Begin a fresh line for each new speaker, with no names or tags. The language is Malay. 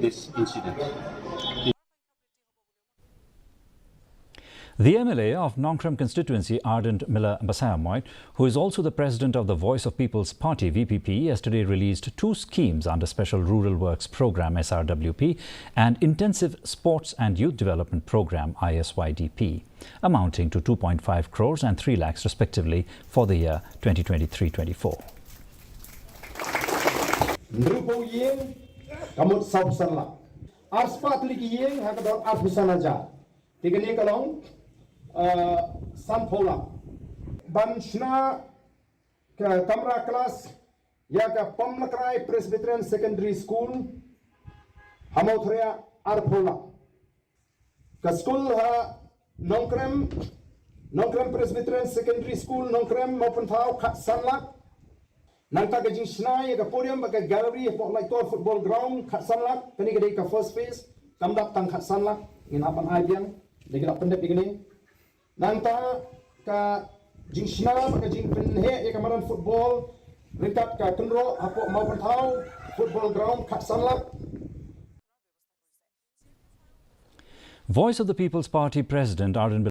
this incident.
The MLA of Nongkrem Constituency, Ardent Miller Basayamoit, who is also the president of the Voice of People's Party, VPP, yesterday released 2 schemes under Special Rural Works Programme, SRWP, and Intensive Sports and Youth Development Programme, ISYDP, amounting to 2.5 crores and 3 lakhs respectively for the year 2023-24.
Sampola Banshna Kamra class Yaka Pomlakrai Presbyterian Secondary School Hamotria Arpola School Nongkrem Presbyterian Secondary School Nongkrem Mopentau Kat Sanlak Nanta Gajing Shna Yaka podium Baka gallery like football ground Kat Sanlak Kani first phase Kamdak Tang Kat Sanlak in Hapan Aibiang Dekat pendek begini Nanta ka jing shna ka jing penhe ya kamaran football ringkat ka kenro hapo maupun tau football ground kat sanlak.
Voice of the People's Party President Ardent